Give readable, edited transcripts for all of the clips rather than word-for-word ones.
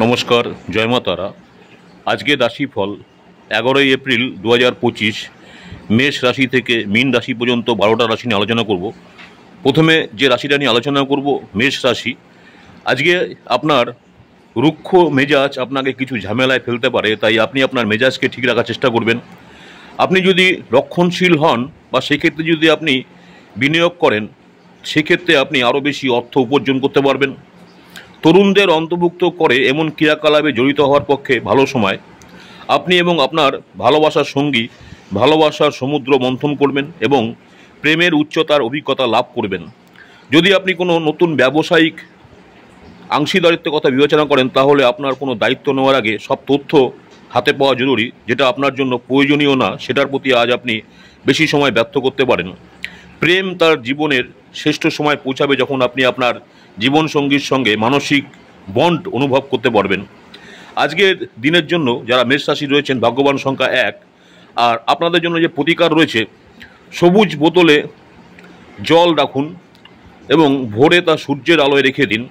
নমস্কার, জয় মা তারা। আজকে রাশিফল 11 এপ্রিল 2025 মেষ রাশি থেকে মীন রাশি পর্যন্ত 12টা রাশি নিয়ে আলোচনা করব। প্রথমে যে রাশিটা নিয়ে আলোচনা করব, মেষ রাশি। আজকে আপনার রুক্ষ মেজাজ আপনাকে কিছু ঝামেলায় ফেলতে পারে, তাই আপনি আপনার মেজাজকে ঠিক রাখার চেষ্টা করবেন। আপনি যদি রক্ষণশীল হন বা সেক্ষেত্রে যদি আপনি বিনিয়োগ করেন, সেক্ষেত্রে আপনি আরও বেশি অর্থ উপার্জন করতে পারবেন। তরুণদের অন্তর্ভুক্ত করে এমন ক্রিয়াকলাপে জড়িত হওয়ার পক্ষে ভালো সময়। আপনি এবং আপনার ভালোবাসার সঙ্গী ভালোবাসার সমুদ্র মন্থন করবেন এবং প্রেমের উচ্চতার অভিজ্ঞতা লাভ করবেন। যদি আপনি কোনো নতুন ব্যবসায়িক অংশীদারিত্বের কথা বিবেচনা করেন, তাহলে আপনার কোনো দায়িত্ব নেওয়ার আগে সব তথ্য হাতে পাওয়া জরুরি। যেটা আপনার জন্য প্রয়োজনীয় না, সেটার প্রতি আজ আপনি বেশি সময় ব্যর্থ করতে পারেন। প্রেম তার জীবনের শ্রেষ্ঠ সময় পৌঁছাবে যখন আপনি আপনার জীবনসঙ্গীর সঙ্গে মানসিক বন্ড অনুভব করতে পারবেন। আজকের দিনের জন্য যারা মেষ রাশি রয়েছেন, ভাগ্যবান সংখ্যা 1। আর আপনাদের জন্য যে প্রতিকার রয়েছে, সবুজ বোতলে জল রাখুন এবং ভোরে তা সূর্যের আলোয় রেখে দিন।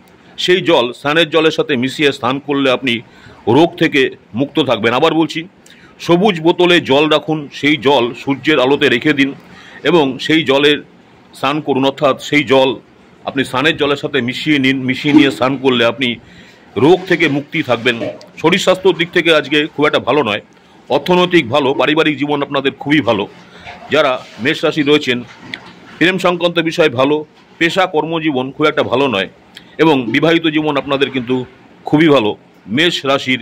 সেই জল স্নানের জলের সাথে মিশিয়ে স্নান করলে আপনি রোগ থেকে মুক্ত থাকবেন। আবার বলছি, সবুজ বোতলে জল রাখুন, সেই জল সূর্যের আলোতে রেখে দিন এবং সেই জলের স্নান করুন। অর্থাৎ সেই জল আপনি স্নানের জলের সাথে মিশিয়ে নিন। মিশিয়ে নিয়ে স্নান করলে আপনি রোগ থেকে মুক্তি থাকবেন। শরীর স্বাস্থ্যর দিক থেকে আজকে খুব একটা ভালো নয়। অর্থনৈতিক ভালো, পারিবারিক জীবন আপনাদের খুবই ভালো। যারা মেষ রাশি রয়েছেন, প্রেম সংক্রান্ত বিষয় ভালো, পেশা কর্মজীবন খুব একটা ভালো নয় এবং বিবাহিত জীবন আপনাদের কিন্তু খুবই ভালো মেষ রাশির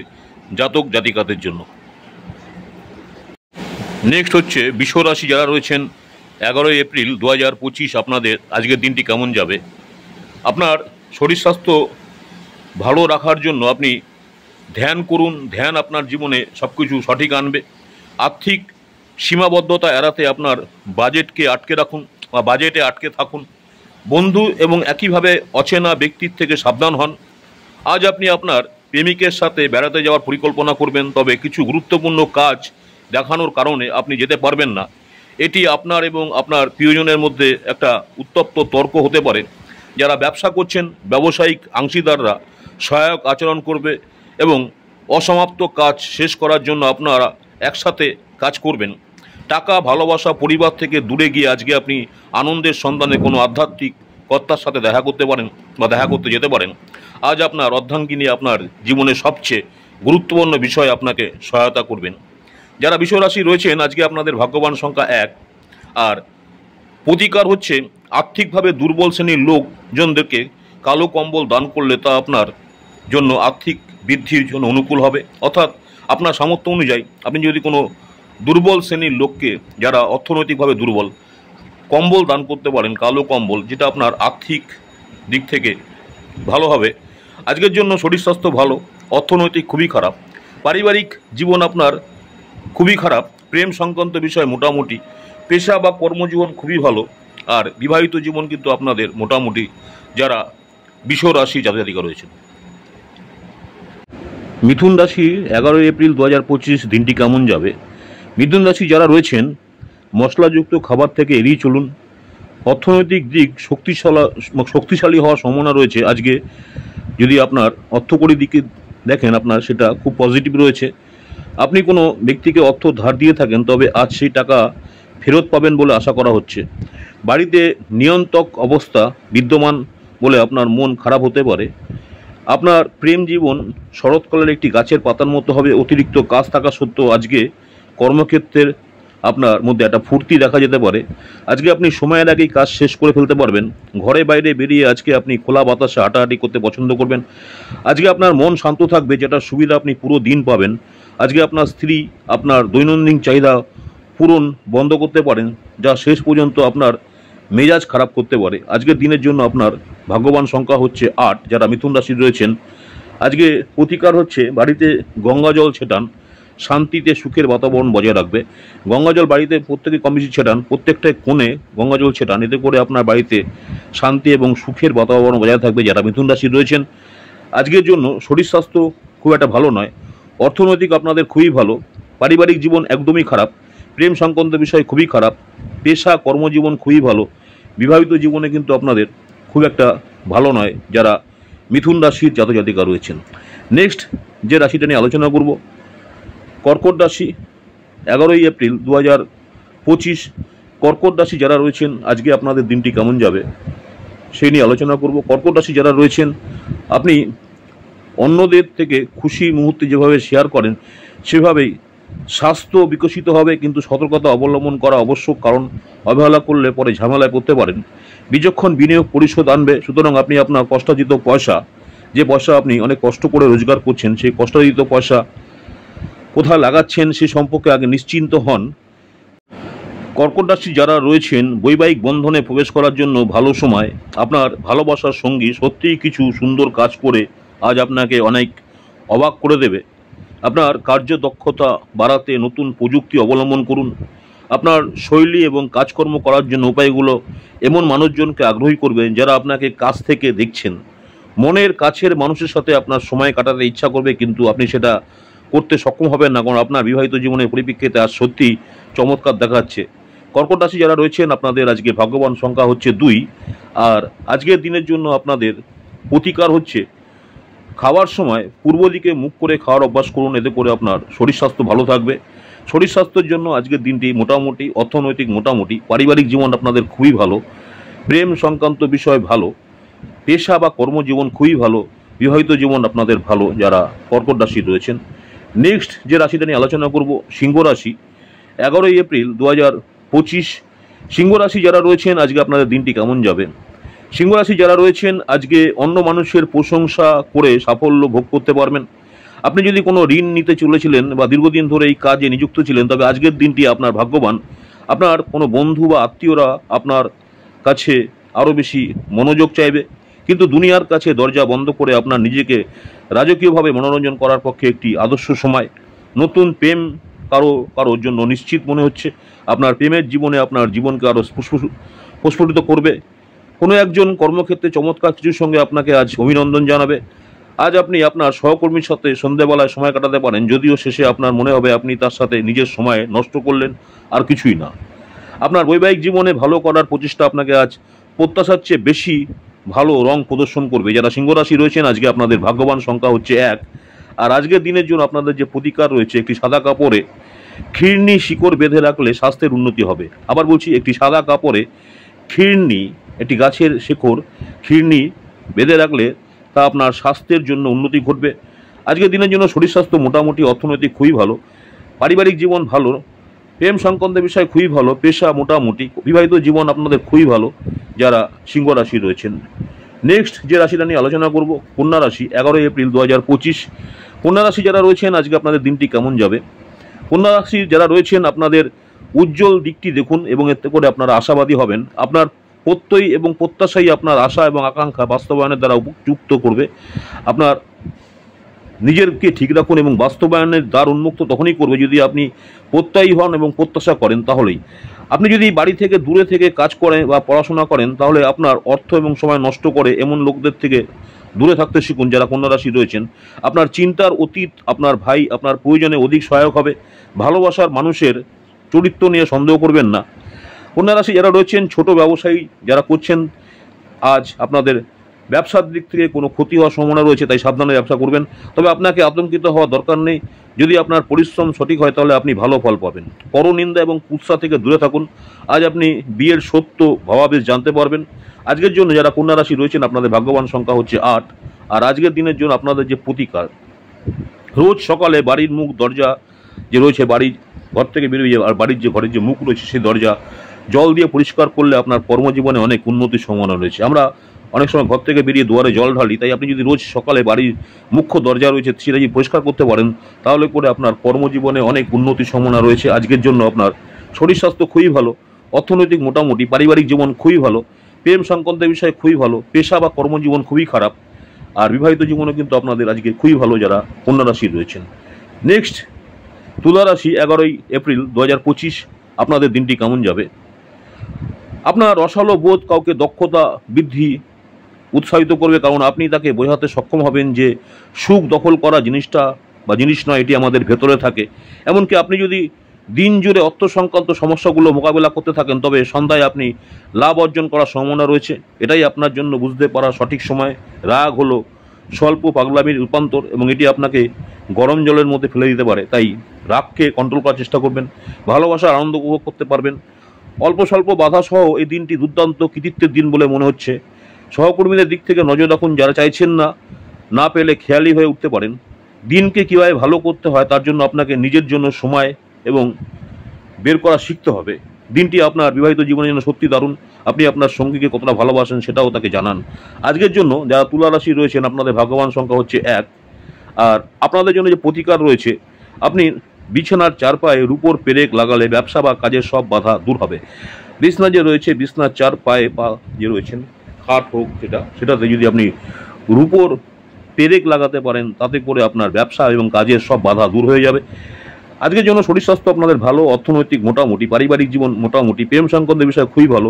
জাতক জাতিকাদের জন্য। নেক্সট হচ্ছে বৃষ রাশি। যারা রয়েছেন, 11 এপ্রিল 2025 আপনাদের আজকের দিনটি কেমন যাবে? আপনার শরীর স্বাস্থ্য ভালো রাখার জন্য আপনি ধ্যান করুন। ধ্যান আপনার জীবনে সব কিছু সঠিক আনবে। আর্থিক সীমাবদ্ধতা এড়াতে আপনার বাজেটকে আটকে রাখুন বা বাজেটে আটকে থাকুন। বন্ধু এবং একইভাবে অচেনা ব্যক্তির থেকে সাবধান হন। আজ আপনি আপনার প্রেমিকের সাথে বেড়াতে যাওয়ার পরিকল্পনা করবেন, তবে কিছু গুরুত্বপূর্ণ কাজ দেখানোর কারণে আপনি যেতে পারবেন না। এটি আপনার এবং আপনার প্রিয়জনের মধ্যে একটা উত্তপ্ত তর্ক হতে পারে। যারা ব্যবসা করছেন, ব্যবসায়িক অংশীদাররা সহায়ক আচরণ করবে এবং অসমাপ্ত কাজ শেষ করার জন্য আপনারা একসাথে কাজ করবেন। টাকা, ভালোবাসা, পরিবার থেকে দূরে গিয়ে আজকে আপনি আনন্দের সন্ধানে কোনো আধ্যাত্মিক কর্তার সাথে দেখা করতে পারেন বা দেখা করতে যেতে পারেন। আজ আপনার অর্ধাঙ্গিনী আপনার জীবনের সবচেয়ে গুরুত্বপূর্ণ বিষয় আপনাকে সহায়তা করবেন। যারা বৃষ রাশি রয়েছেন, আজকে আপনাদের ভাগ্যবান সংখ্যা 1। আর প্রতিকার হচ্ছে, আর্থিকভাবে দুর্বল শ্রেণীর লোকজনদেরকে কালো কম্বল দান করলে তা আপনার জন্য আর্থিক বৃদ্ধির জন্য অনুকূল হবে। অর্থাৎ আপনার সামর্থ্য অনুযায়ী আপনি যদি কোনো দুর্বল শ্রেণীর লোককে, যারা অর্থনৈতিকভাবে দুর্বল, কম্বল দান করতে পারেন, কালো কম্বল, যেটা আপনার আর্থিক দিক থেকে ভালো হবে। আজকের জন্য শরীর স্বাস্থ্য ভালো, অর্থনৈতিক খুবই খারাপ, পারিবারিক জীবন আপনার খুবই খারাপ, প্রেম সংক্রান্ত বিষয় মোটামুটি, পেশা বা কর্মজীবন খুবই ভালো, আর বিবাহিত জীবন কিন্তু আপনাদের মোটামুটি। যারা বৃষ রাশি জাতক জাতিকা রয়েছেন। মিথুন রাশি, 11 এপ্রিল 2025 দিনটি কেমন যাবে? মিথুন রাশি যারা রয়েছেন, মশলাযুক্ত খাবার থেকে এড়িয়ে চলুন। অর্থনৈতিক দিক শক্তিশালী হওয়ার সম্ভাবনা রয়েছে। আজকে যদি আপনার অর্থকরী দিকে দেখেন, আপনার সেটা খুব পজিটিভ রয়েছে। আপনি কোনো ব্যক্তিকে অর্থ ধার দিয়ে থাকেন, তবে আজ সেই টাকা ফেরত পাবেন বলে আশা করা হচ্ছে। বাড়িতে নিয়ন্ত্রক অবস্থা বিদ্যমান বলে আপনার মন খারাপ হতে পারে। আপনার প্রেম জীবন শরৎকালের একটি গাছের পাতার মতো হবে। অতিরিক্ত কাজ থাকা সত্ত্বেও আজকে কর্মক্ষেত্রের আপনার মধ্যে একটা ফুর্তি দেখা যেতে পারে। আজকে আপনি সময়ের আগেই কাজ শেষ করে ফেলতে পারবেন। ঘরে বাইরে বেরিয়ে আজকে আপনি খোলা বাতাসে হাঁটাহাঁটি করতে পছন্দ করবেন। আজকে আপনার মন শান্ত থাকবে, যেটা সুবিধা আপনি পুরো দিন পাবেন। আজকে আপনার স্ত্রী আপনার দৈনন্দিন চাহিদা পূরণ বন্ধ করতে পারেন, যা শেষ পর্যন্ত আপনার মেজাজ খারাপ করতে পারে। আজকের দিনের জন্য আপনার ভাগ্যবান সংখ্যা হচ্ছে 8। যারা মিথুন রাশি রয়েছেন, আজকে প্রতিকার হচ্ছে, বাড়িতে গঙ্গা জল ছেটান। শান্তিতে সুখের বাতাবরণ বজায় রাখবে। গঙ্গা জল বাড়িতে প্রত্যেকে কম বেশি ছেটান, প্রত্যেকটাই কোণে গঙ্গা জল ছেটান। এতে করে আপনার বাড়িতে শান্তি এবং সুখের বাতাবরণ বজায় থাকবে। যারা মিথুন রাশি রয়েছেন, আজকের জন্য শরীর স্বাস্থ্য খুব একটা ভালো নয়। অর্থনৈতিক আপনাদের খুবই ভালো, পারিবারিক জীবন একদমই খারাপ, প্রেম সংক্রান্ত বিষয় খুবই খারাপ, পেশা কর্মজীবন খুবই ভালো, বিবাহিত জীবনে কিন্তু আপনাদের খুব একটা ভালো নয়। যারা মিথুন রাশির জাতক জাতিকা রয়েছেন, নেক্সট যে রাশিটা নিয়ে আলোচনা করব, কর্কট রাশি। 11ই এপ্রিল 2025 কর্কট রাশি যারা রয়েছেন আজকে আপনাদের দিনটি কেমন যাবে সেই নিয়ে আলোচনা করব। কর্কট রাশি যারা রয়েছেন, আপনি অন্যদের থেকে খুশি মুহূর্তে যেভাবে শেয়ার করেন সেভাবেই স্বাস্থ্য বিকশিত হবে, কিন্তু সতর্কতা অবলম্বন করা আবশ্যক, কারণ অবহেলা করলে পরে ঝামেলায় পড়তে পারেন। বিচক্ষণ বিনিয়োগ পরিশোধ আনবে, সুতরাং আপনি আপনার কষ্টার্জিত পয়সা, যে পয়সা আপনি অনেক কষ্ট করে রোজগার করছেন, সেই কষ্টার্জিত পয়সা কোথায় লাগাচ্ছেন সে সম্পর্কে আগে নিশ্চিন্ত হন। কর্কট রাশি যারা রয়েছেন, বৈবাহিক বন্ধনে প্রবেশ করার জন্য ভালো সময়। আপনার ভালোবাসার সঙ্গী সত্যিই কিছু সুন্দর কাজ করে আজ আপনাকে অনেক অবাক করে দেবে। আপনার কার্যদক্ষতা বাড়াতে নতুন প্রযুক্তি অবলম্বন করুন। আপনার শৈলী এবং কাজকর্ম করার জন্য উপায়গুলো এমন মানুষজনকে আগ্রহী করবেন যারা আপনাকে কাছ থেকে দেখছেন। মনের কাছের মানুষের সাথে আপনার সময় কাটাতে ইচ্ছা করবে, কিন্তু আপনি সেটা করতে সক্ষম হবেন না, কারণ আপনার বিবাহিত জীবনের পরিপ্রেক্ষিতে আজ সত্যি চমৎকার দেখাচ্ছে। কর্কট রাশি যারা রয়েছেন, আপনাদের আজকে ভাগ্যবান সংখ্যা হচ্ছে 2, আর আজকের দিনের জন্য আপনাদের প্রতিকার হচ্ছে খাওয়ার সময় পূর্ব দিকে মুখ করে খাওয়ার অভ্যাস করুন, এতে করে আপনার শরীর স্বাস্থ্য ভালো থাকবে। শরীর স্বাস্থ্যের জন্য আজকের দিনটি মোটামুটি, অর্থনৈতিক মোটামুটি, পারিবারিক জীবন আপনাদের খুবই ভালো, প্রেম সংক্রান্ত বিষয় ভালো, পেশা বা কর্মজীবন খুবই ভালো, বিবাহিত জীবন আপনাদের ভালো যারা কর্কট রাশি রয়েছেন। নেক্সট যে রাশিটা নিয়ে আলোচনা করব, সিংহ রাশি। 11ই এপ্রিল 2025 সিংহ রাশি যারা রয়েছেন আজকে আপনাদের দিনটি কেমন যাবে। সিংহ রাশি যারা রয়েছেন আজকে অন্য মানুষের প্রশংসা করে সাফল্য ভোগ করতে পারবেন। আপনি যদি কোনো ঋণ নিতে চলেছিলেন বা দীর্ঘদিন ধরে এই কাজে নিযুক্ত ছিলেন, তবে আজকের দিনটি আপনার ভাগ্যবান। আপনার কোনো বন্ধু বা আত্মীয়রা আপনার কাছে আরও বেশি মনোযোগ চাইবে, কিন্তু দুনিয়ার কাছে দরজা বন্ধ করে আপনার নিজেকে রাজকীয়ভাবে মনোরঞ্জন করার পক্ষে একটি আদর্শ সময়। নতুন প্রেম কারোর জন্য নিশ্চিত মনে হচ্ছে। আপনার প্রেমের জীবনে আপনার জীবনকে আরও প্রস্ফুটিত করবে। কোনো একজন কর্মক্ষেত্রে চমৎকার কিছুর সঙ্গে আপনাকে আজ অভিনন্দন জানাবে। আজ আপনি আপনার সহকর্মীর সাথে সন্ধ্যেবেলায় সময় কাটাতে পারেন, যদিও শেষে আপনার মনে হবে আপনি তার সাথে নিজের সময় নষ্ট করলেন, আর কিছুই না। আপনার বৈবাহিক জীবনে ভালো করার প্রচেষ্টা আপনাকে আজ প্রত্যাশার চেয়ে বেশি ভালো রং প্রদর্শন করবে। যারা সিংহ রাশি রয়েছেন আজকে আপনাদের ভাগ্যবান সংখ্যা হচ্ছে 1, আর আজকের দিনের জন্য আপনাদের যে প্রতিকার রয়েছে, একটি সাদা কাপড়ে খিরনি শিকড় বেঁধে রাখলে স্বাস্থ্যের উন্নতি হবে। আবার বলছি, একটি সাদা কাপড়ে খিরনি, একটি গাছের শেকড় খিরনি বেঁধে রাখলে তা আপনার স্বাস্থ্যের জন্য উন্নতি ঘটবে। আজকের দিনের জন্য শরীর স্বাস্থ্য মোটামুটি, অর্থনৈতিক খুবই ভালো, পারিবারিক জীবন ভালো, প্রেম সংক্রান্ত বিষয় খুবই ভালো, পেশা মোটামুটি, বিবাহিত জীবন আপনাদের খুবই ভালো যারা সিংহ রাশি রয়েছেন। নেক্সট যে রাশিটা নিয়ে আলোচনা করব, কন্যা রাশি। 11ই এপ্রিল 2025 কন্যা রাশি যারা রয়েছেন আজকে আপনাদের দিনটি কেমন যাবে। কন্যা রাশি যারা রয়েছেন আপনাদের উজ্জ্বল দিকটি দেখুন এবং এতে করে আপনারা আশাবাদী হবেন। আপনার প্রত্যয় এবং প্রত্যাশাই আপনার আশা এবং আকাঙ্ক্ষা বাস্তবায়নের দ্বারা উপযুক্ত করবে। আপনার নিজেরকে ঠিক রাখুন এবং বাস্তবায়নের দ্বার উন্মুক্ত তখনই করবে যদি আপনি প্রত্যয়ী হন এবং প্রত্যাশা করেন। তাহলেই আপনি যদি বাড়ি থেকে দূরে থেকে কাজ করেন বা পড়াশোনা করেন, তাহলে আপনার অর্থ এবং সময় নষ্ট করে এমন লোকদের থেকে দূরে থাকতে শিখুন যারা কন্যা রাশি রয়েছেন। আপনার চিন্তার অতীত আপনার ভাই আপনার প্রয়োজনে অধিক সহায়ক হবে। ভালোবাসার মানুষের চরিত্র নিয়ে সন্দেহ করবেন না। কন্যা রাশি যারা রয়েছেন ছোট ব্যবসায়ী যারা করছেন, আজ আপনাদের ব্যবসার দিক থেকে কোনো ক্ষতি হওয়ার সম্ভাবনা রয়েছে, তাই সাবধানে ব্যবসা করবেন। তবে আপনাকে আতঙ্কিত হওয়া দরকার নেই। যদি আপনার পরিশ্রম সঠিক হয় তাহলে আপনি ভালো ফল পাবেন। পরনিন্দা এবং কুৎসা থেকে দূরে থাকুন। আজ আপনি বিয়ের সত্য ভাবাবেশ জানতে পারবেন। আজকের জন্য যারা কন্যা রাশি রয়েছেন আপনাদের ভাগ্যবান সংখ্যা হচ্ছে 8, আর আজকের দিনের জন্য আপনাদের যে প্রতিকার, রোজ সকালে বাড়ির মুখ দরজা যে রয়েছে, বাড়ির ঘর থেকে বেরিয়ে আর বাড়ির যে ঘরের যে মুখ রয়েছে সেই দরজা জল দিয়ে পরিষ্কার করলে আপনার কর্মজীবনে অনেক উন্নতির সম্ভাবনা রয়েছে। আমরা অনেক সময় ঘর থেকে বেরিয়ে দুয়ারে জল ঢালি, তাই আপনি যদি রোজ সকালে বাড়ির মুখ্য দরজা রয়েছে সেটা যদি পরিষ্কার করতে পারেন, তাহলে করে আপনার কর্মজীবনে অনেক উন্নতির সম্ভাবনা রয়েছে। আজকের জন্য আপনার শরীর স্বাস্থ্য খুবই ভালো, অর্থনৈতিক মোটামুটি, পারিবারিক জীবন খুবই ভালো, প্রেম সংক্রান্ত বিষয় খুবই ভালো, পেশা বা কর্মজীবন খুবই খারাপ, আর বিবাহিত জীবনও কিন্তু আপনাদের আজকে খুবই ভালো যারা কন্যা রাশি রয়েছেন। নেক্সট তুলা রাশি। 11ই এপ্রিল 2025 আপনাদের দিনটি কেমন যাবে। আপনার রসালো বোধ কাউকে দক্ষতা বৃদ্ধি উৎসাহিত করবে, কারণ আপনি তাকে বোঝাতে সক্ষম হবেন যে সুখ দখল করা জিনিসটা বা জিনিস নয়, এটি আমাদের ভেতরে থাকে। এমনকি আপনি যদি দিন জুড়ে অর্থ সংক্রান্ত সমস্যাগুলো মোকাবেলা করতে থাকেন, তবে সন্ধ্যায় আপনি লাভ অর্জন করার সম্ভাবনা রয়েছে। এটাই আপনার জন্য বুঝতে পারা সঠিক সময়। রাগ হলো স্বল্প পাগলামির রূপান্তর এবং এটি আপনাকে গরম জলের মধ্যে ফেলে দিতে পারে। তাই রাগকে কন্ট্রোল করার চেষ্টা করবেন, ভালোবাসার আনন্দ উপভোগ করতে পারবেন। অল্প স্বল্প বাধা সহ এই দিনটি দুর্দান্ত কৃতিত্বের দিন বলে মনে হচ্ছে। সহকর্মীদের দিক থেকে নজর রাখুন, যারা চাইছেন না পেলে খেয়ালি হয়ে উঠতে পারেন। দিনকে কীভাবে ভালো করতে হয় তার জন্য আপনাকে নিজের জন্য সময় এবং বের করা শিখতে হবে। দিনটি আপনার বিবাহিত জীবনের জন্য সত্যি দারুণ। আপনি আপনার সঙ্গীকে কতটা ভালোবাসেন সেটাও তাকে জানান। আজকের জন্য যারা তুলা রাশি রয়েছেন, আপনাদের ভাগ্যবান সংখ্যা হচ্ছে 1। আর আপনাদের জন্য যে প্রতিকার রয়েছে, আপনি বিছানার চারপায়ে রূপোর পেরেক লাগালে ব্যবসা বা কাজের সব বাধা দূর হবে। বিছনা যে রয়েছে, বিছনার চারপায়ে পা যে রয়েছেন, খাট হোক সেটাতে যদি আপনি রূপোর পেরেক লাগাতে পারেন, তাতে করে আপনার ব্যবসা এবং কাজের সব বাধা দূর হয়ে যাবে। আজকের জন্য শরীর স্বাস্থ্য আপনাদের ভালো, অর্থনৈতিক মোটামুটি, পারিবারিক জীবন মোটামুটি, প্রেম সংক্রান্ত বিষয় খুবই ভালো,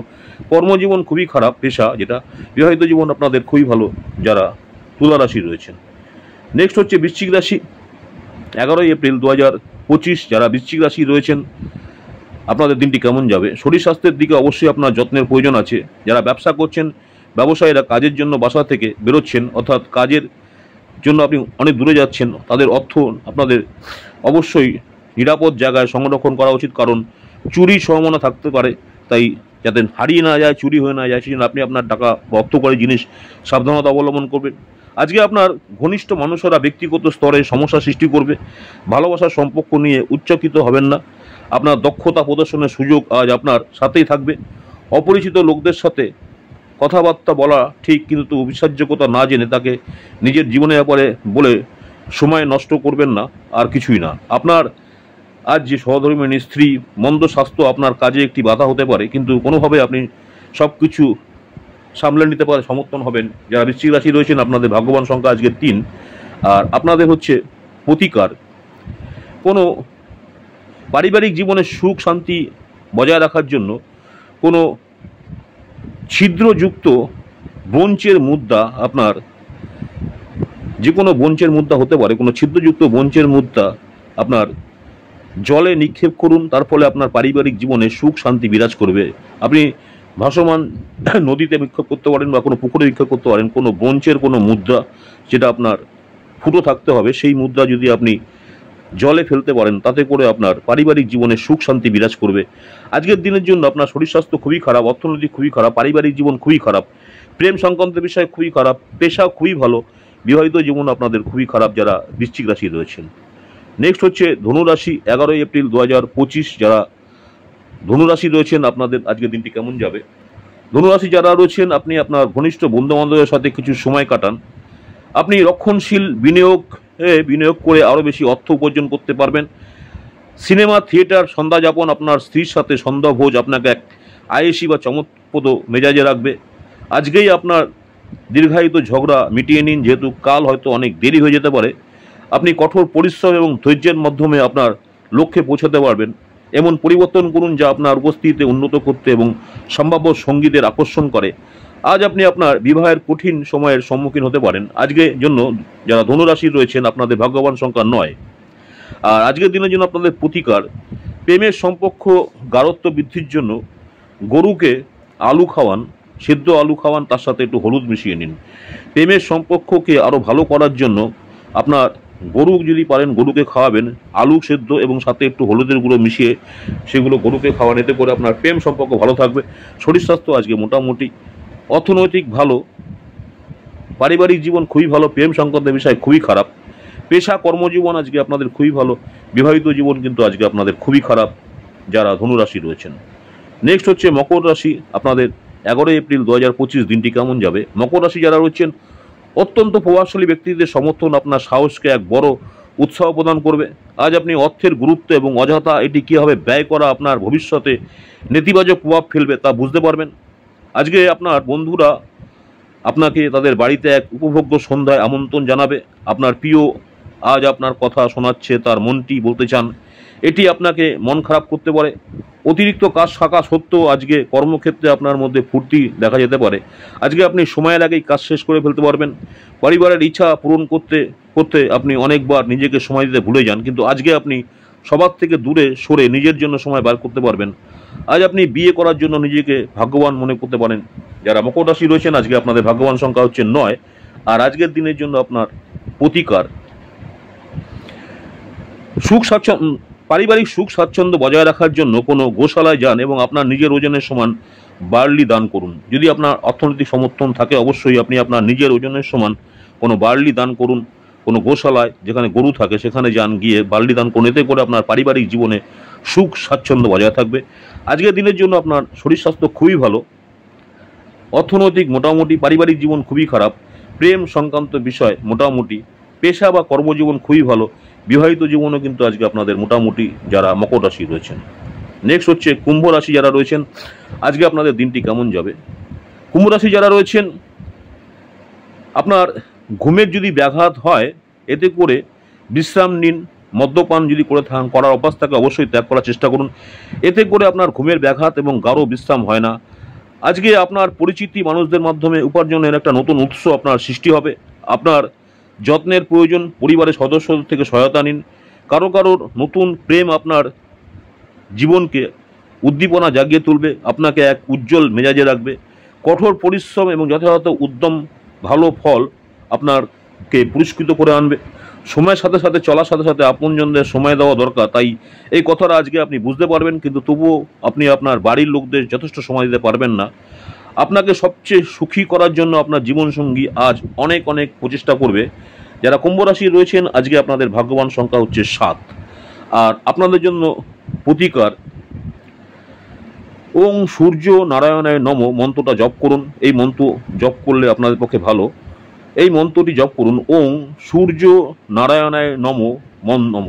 কর্মজীবন খুবই খারাপ, পেশা যেটা, বিবাহিত জীবন আপনাদের খুবই ভালো যারা তুলা রাশি রয়েছেন। নেক্সট হচ্ছে বৃশ্চিক রাশি। 11 এপ্রিল 2025 যারা বৃশ্চিক রাশি রয়েছেন, আপনাদের দিনটি কেমন যাবে? শরীর স্বাস্থ্যের দিকে অবশ্যই আপনার যত্নের প্রয়োজন আছে। যারা ব্যবসা করছেন, ব্যবসায়ীরা কাজের জন্য বাসা থেকে বেরোচ্ছেন, অর্থাৎ কাজের জন্য আপনি অনেক দূরে যাচ্ছেন, তাদের অর্থ আপনাদের অবশ্যই নিরাপদ জায়গায় সংরক্ষণ করা উচিত, কারণ চুরির সম্ভাবনা থাকতে পারে। তাই যাতে হারিয়ে না যায়, চুরি হয়ে না যায়, সেজন্য আপনি আপনার টাকা বা অর্থকরী জিনিস সাবধানতা অবলম্বন করবেন। আজকে আপনার ঘনিষ্ঠ মানুষেরা ব্যক্তিগত স্তরে সমস্যা সৃষ্টি করবে। ভালোবাসার সম্পর্ক নিয়ে উচ্চকিত হবেন না। আপনার দক্ষতা প্রদর্শনের সুযোগ আজ আপনার সাথেই থাকবে। অপরিচিত লোকদের সাথে কথাবার্তা বলা ঠিক, কিন্তু বিশ্বাসযোগ্যতা না জেনে তাকে নিজের জীবনের ব্যাপারে বলে সময় নষ্ট করবেন না, আর কিছুই না। আপনার আজ যে সহধর্মিণী স্ত্রী, মন্দ স্বাস্থ্য আপনার কাজে একটি বাধা হতে পারে, কিন্তু কোনোভাবে আপনি সব কিছু সামলে নিতে পারে সমর্থন হবেন। যারা বৃশ্চিক রাশি রয়েছেন, আপনাদের ভাগ্যবান সংখ্যা আজকে 3। আর আপনাদের হচ্ছে প্রতিকার, কোনো পারিবারিক জীবনে সুখ শান্তি বজায় রাখার জন্য কোনো ছিদ্রযুক্ত ব্রোঞ্চের মুদ্রা, আপনার যে কোনো ব্রোঞ্চের মুদ্রা হতে পারে, কোনো ছিদ্রযুক্ত ব্রোঞ্চের মুদ্রা আপনার জলে নিক্ষেপ করুন। তার ফলে আপনার পারিবারিক জীবনে সুখ শান্তি বিরাজ করবে। আপনি ভাসমান নদীতে নিক্ষেপ করতে পারেন বা কোনো পুকুরে নিক্ষেপ করতে পারেন। কোনো ব্রোঞ্চের কোনো মুদ্রা যেটা আপনার ফুটো থাকতে হবে, সেই মুদ্রা যদি আপনি জলে ফেলতে পারেন, তাতে করে আপনার পারিবারিক জীবনে সুখ শান্তি বিরাজ করবে। আজকের দিনের জন্য আপনার শরীর স্বাস্থ্য খুবই খারাপ, অর্থনৈতিক খুবই খারাপ, পারিবারিক জীবন খুবই খারাপ, প্রেম সংক্রান্ত বিষয় খুবই খারাপ, পেশা খুবই ভালো, বিবাহিত জীবন আপনাদের খুবই খারাপ যারা বৃশ্চিক রাশি রয়েছেন। নেক্সট হচ্ছে ধনুরাশি। 11 এপ্রিল 2025 যারা ধনুরাশি রয়েছেন, আপনাদের আজকের দিনটি কেমন যাবে? ধনুরাশি যারা রয়েছেন, আপনি আপনার ঘনিষ্ঠ বন্ধু বান্ধবের সাথে কিছু সময় কাটান। আপনি রক্ষণশীল বিনিয়োগ করে আরও বেশি অর্থ উপার্জন করতে পারবেন। সিনেমা, থিয়েটার, সন্ধ্যাযাপন, আপনার স্ত্রীর সাথে সন্ধ্যাভোজ আপনাকে এক আয়েসি বা চমকপ্রদ মেজাজে রাখবে। আজকেই আপনার দীর্ঘায়িত ঝগড়া মিটিয়ে নিন, যেহেতু কাল হয়তো অনেক দেরি হয়ে যেতে পারে। আপনি কঠোর পরিশ্রম এবং ধৈর্যের মাধ্যমে আপনার লক্ষ্যে পৌঁছাতে পারবেন। এমন পরিবর্তন করুন যা আপনার উপস্থিতিতে উন্নত করতে এবং সম্ভাব্য সঙ্গীদের আকর্ষণ করে। আজ আপনি আপনার বিবাহের কঠিন সময়ের সম্মুখীন হতে পারেন। আজকের জন্য যারা ধনুরাশি রয়েছেন, আপনাদের ভাগ্যবান সংখ্যা 9। আর আজকের দিনের জন্য আপনাদের প্রতিকার, প্রেমের সম্পর্ক গাঢ়ত্ব বৃদ্ধির জন্য গরুকে আলু খাওয়ান, সেদ্ধ আলু খাওয়ান, তার সাথে একটু হলুদ মিশিয়ে নিন। প্রেমের সম্পর্ককে আরও ভালো করার জন্য আপনার গরু যদি পারেন গরুকে খাওয়াবেন, আলু সেদ্ধ এবং সাথে একটু হলুদের গুঁড়ো মিশিয়ে সেগুলো গরুকে খাওয়ান। এতে করে আপনার প্রেম সম্পর্ক ভালো থাকবে। শরীর স্বাস্থ্য আজকে মোটামুটি, অর্থনৈতিক ভালো, পারিবারিক জীবন খুবই ভালো, প্রেম সংক্রান্ত বিষয় খুবই খারাপ, পেশা কর্মজীবন আজকে আপনাদের খুবই ভালো, বিবাহিত জীবন কিন্তু আজকে আপনাদের খুবই খারাপ যারা ধনুরাশি রয়েছেন। নেক্সট হচ্ছে মকর রাশি। আপনাদের 11 এপ্রিল 2025 দিনটি কেমন যাবে? মকর রাশি যারা রয়েছেন, অত্যন্ত প্রভাবশালী ব্যক্তিদের সমর্থন আপনার সাহসকে এক বড় উৎসাহ প্রদান করবে। আজ আপনি অর্থের গুরুত্ব এবং অযথা এটি কীভাবে ব্যয় করা আপনার ভবিষ্যতে নেতিবাচক প্রভাব ফেলবে তা বুঝতে পারবেন। আজকে আপনার বন্ধুরা আপনাকে তাদের বাড়িতে এক উপভোগ্য সন্ধ্যায় আমন্ত্রণ জানাবে। আপনার প্রিয় আজ আপনার কথা শোনাচ্ছে, তার মনটি বলতে চান। এটি আপনাকে মন খারাপ করতে পারে। অতিরিক্ত কাজ থাকা সত্ত্বেও আজকে কর্মক্ষেত্রে আপনার মধ্যে ফুর্তি দেখা যেতে পারে। আজকে আপনি সময়ের আগেই কাজ শেষ করে ফেলতে পারবেন। পরিবারের ইচ্ছা পূরণ করতে করতে আপনি অনেকবার নিজেকে সময় দিতে ভুলে যান, কিন্তু আজকে আপনি সবার থেকে দূরে সরে নিজের জন্য সময় বার করতে পারবেন। আজ আপনি বিয়ে করার জন্য নিজেকে ভাগ্যবান মনে করতে পারেন। যারা মকর রাশি রয়েছেন, আজকে আপনাদের ভাগ্যবান সংখ্যা হচ্ছে 9। আর আজকের দিনের জন্য আপনার প্রতিকার, পারিবারিক সুখ স্বাচ্ছন্দ্য বজায় রাখার জন্য কোনো গোশালায় যান এবং আপনার নিজের ওজনের সমান বার্লি দান করুন। যদি আপনার অর্থনৈতিক সমর্থন থাকে অবশ্যই আপনি আপনার নিজের ওজনের সমান কোনো বার্লি দান করুন। কোনো গোশালায় যেখানে গরু থাকে সেখানে যান, গিয়ে বার্লি দান করুন। এতে করে আপনার পারিবারিক জীবনে সুখ স্বাচ্ছন্দ্য বজায় থাকবে। আজকের দিনের জন্য আপনার শরীর স্বাস্থ্য খুবই ভালো, অর্থনৈতিক মোটামুটি, পারিবারিক জীবন খুবই খারাপ, প্রেম সংক্রান্ত বিষয় মোটামুটি, পেশা বা কর্মজীবন খুবই ভালো, বিবাহিত জীবনও কিন্তু আজকে আপনাদের মোটামুটি যারা মকর রাশি রয়েছেন। নেক্সট হচ্ছে কুম্ভ রাশি যারা রয়েছেন, আজকে আপনাদের দিনটি কেমন যাবে। কুম্ভ রাশি যারা রয়েছেন, আপনার ঘুমের যদি ব্যাঘাত হয় এতে করে বিশ্রাম নিন। মদ্যপান যদি করার অভ্যাস থাকে অবশ্যই ত্যাগ করার চেষ্টা করুন। এতে করে আপনার ঘুমের ব্যাঘাত এবং গাঢ় বিশ্রাম হয় না। আজকে আপনার পরিচিতি মানুষদের মাধ্যমে উপার্জনের একটা নতুন উৎস আপনার সৃষ্টি হবে। আপনার যত্নের প্রয়োজন, পরিবারের সদস্যদের থেকে সহায়তা নিন। কারোর নতুন প্রেম আপনার জীবনকে উদ্দীপনা জাগিয়ে তুলবে, আপনাকে এক উজ্জ্বল মেজাজে রাখবে। কঠোর পরিশ্রম এবং যথাযথ উদ্যম ভালো ফল আপনারকে পুরস্কৃত করে আনবে। সময়ের সাথে সাথে চলার সাথে সাথে আপনজনদের সময় দেওয়া দরকার, তাই এই কথাটা আজকে আপনি বুঝতে পারবেন, কিন্তু তবুও আপনি আপনার বাড়ির লোকদের যথেষ্ট সময় দিতে পারবেন না। আপনাকে সবচেয়ে সুখী করার জন্য আপনার জীবনসঙ্গী আজ অনেক অনেক প্রচেষ্টা করবে। যারা কুম্ভ রাশি রয়েছেন আজকে আপনাদের ভাগ্যবান সংখ্যা হচ্ছে 7। আর আপনাদের জন্য প্রতিকার, ওং সূর্য নারায়ণায় নম মন্ত্রটা জপ করুন। এই মন্ত্র জপ করলে আপনাদের পক্ষে ভালো। এই মন্ত্রটি জপ করুন, ওং সূর্য নারায়ণায় নম নম,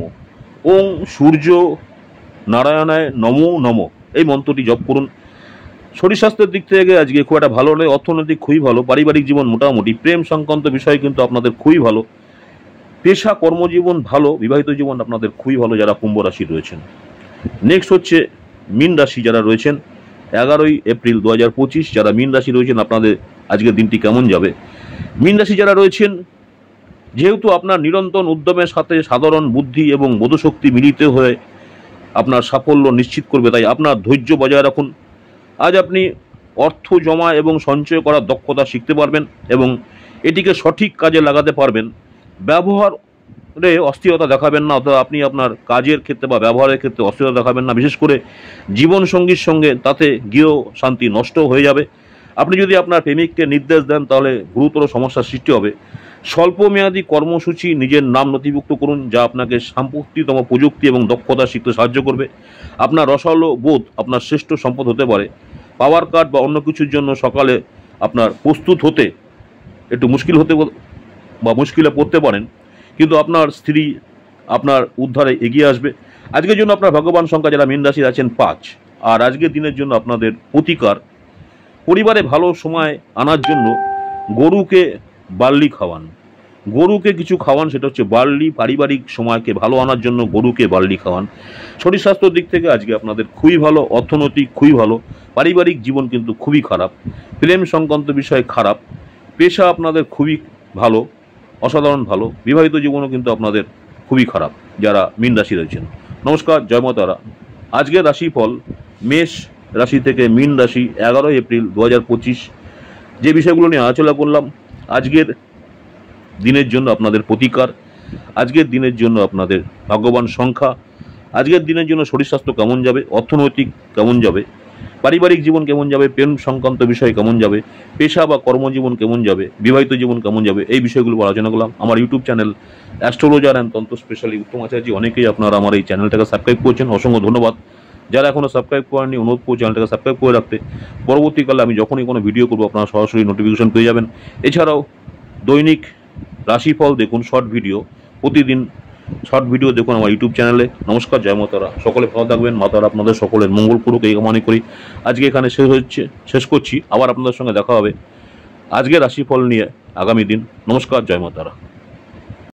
ওং সূর্য নারায়ণায় নমো নম। এই মন্ত্রটি জপ করুন। শরীর স্বাস্থ্যের দিক থেকে আজকে খুব একটা ভালো নয়, অর্থনৈতিক খুবই ভালো, পারিবারিক জীবন মোটামুটি, প্রেম সংক্রান্ত বিষয় কিন্তু আপনাদের খুবই ভালো, পেশা কর্মজীবন ভালো, বিবাহিত জীবন আপনাদের খুবই ভালো যারা কুম্ভ রাশি রয়েছেন। নেক্সট হচ্ছে মীন রাশি যারা রয়েছেন, 11ই এপ্রিল 2025 যারা মীন রাশি রয়েছেন আপনাদের আজকের দিনটি কেমন যাবে। মীন রাশি যারা রয়েছেন, যেহেতু আপনার নিরন্তর উদ্যমের সাথে সাধারণ বুদ্ধি এবং বোধশক্তি মিলিত হয়ে আপনার সাফল্য নিশ্চিত করবে, তাই আপনার ধৈর্য বজায় রাখুন। আজ আপনি অর্থ জমা এবং সঞ্চয় করার দক্ষতা শিখতে পারবেন এবং এটিকে সঠিক কাজে লাগাতে পারবেন। ব্যবহারে অস্থিরতা দেখাবেন না, অথবা আপনি আপনার কাজের ক্ষেত্রে বা ব্যবহারের ক্ষেত্রে অস্থিরতা দেখাবেন না, বিশেষ করে জীবনসঙ্গীর সঙ্গে, তাতে গৃহ শান্তি নষ্ট হয়ে যাবে। আপনি যদি আপনার প্রেমিককে নির্দেশ দেন তাহলে গুরুতর সমস্যার সৃষ্টি হবে। স্বল্পমেয়াদী কর্মসূচি নিজের নাম নথিভুক্ত করুন, যা আপনাকে সাম্প্রতিকতম প্রযুক্তি এবং দক্ষতা শিখতে সাহায্য করবে। আপনার রসালো বোধ আপনার শ্রেষ্ঠ সম্পদ হতে পারে। পাওয়ার কাট বা অন্য কিছুর জন্য সকালে আপনার প্রস্তুত হতে একটু মুশকিলে পড়তে পারেন, কিন্তু আপনার স্ত্রী আপনার উদ্ধারে এগিয়ে আসবে। আজকের জন্য আপনার ভাগ্যবান সংখ্যা যারা মীন রাশির আছেন 5। আর আজকের দিনের জন্য আপনাদের প্রতিকার, পরিবারে ভালো সময় আনার জন্য গরুকে বার্লি খাওয়ান। গরুকে কিছু খাওয়ান, সেটা হচ্ছে বার্লি। পারিবারিক সময়কে ভালো আনার জন্য গরুকে বার্লি খাওয়ান। শরীর স্বাস্থ্যের দিক থেকে আজকে আপনাদের খুবই ভালো, অর্থনৈতিক খুবই ভালো, পারিবারিক জীবন কিন্তু খুবই খারাপ, প্রেম সংক্রান্ত বিষয় খারাপ, পেশা আপনাদের খুবই ভালো, অসাধারণ ভালো, বিবাহিত জীবনও কিন্তু আপনাদের খুবই খারাপ যারা মীন রাশি রয়েছেন। নমস্কার, জয় মা তারা। আজকের রাশিফল মেষ রাশি থেকে মীন রাশি 11 এপ্রিল 2025। যে বিষয়গুলো নিয়ে আলোচনা করলাম, আজকের দিনের জন্য আপনাদের প্রতিকার, আজকের দিনের জন্য আপনাদের ভাগ্যবান সংখ্যা, আজকের দিনের জন্য শরীর স্বাস্থ্য কেমন যাবে, অর্থনৈতিক কেমন যাবে, পারিবারিক জীবন কেমন যাবে, প্রেম সংক্রান্ত বিষয় কেমন যাবে, পেশা বা কর্মজীবন কেমন যাবে, বিবাহিত জীবন কেমন যাবে, এই বিষয়গুলো আলোচনা করলাম। আমার ইউটিউব চ্যানেল অ্যাস্ট্রোলজার অ্যান্ড তন্ত্র স্পেশালি উত্তম আচার্য, অনেকেই আপনারা আমার এই চ্যানেলটাকে সাবস্ক্রাইব করছেন, অসংখ্য ধন্যবাদ। যারা এখনও সাবস্ক্রাইব করেননি অনুরোধ করছি চ্যানেলটাকে সাবস্ক্রাইব করে রাখতে। পরবর্তীকালে আমি যখনই কোনো ভিডিও করবো আপনারা সরাসরি নোটিফিকেশন পেয়ে যাবেন। এছাড়াও দৈনিক রাশিফল দেখুন, শর্ট ভিডিও, প্রতিদিন শর্ট ভিডিও দেখুন আমার ইউটিউব চ্যানেলে। নমস্কার, জয় মা তারা। সকলে ভালো থাকবেন, মা তারা আপনাদের সকলের মঙ্গল করুক এই কামনা করি। আজকে এখানে শেষ করছি, আবার আপনাদের সঙ্গে দেখা হবে আজকে রাশিফল নিয়ে আগামী দিন। নমস্কার, জয় মা তারা।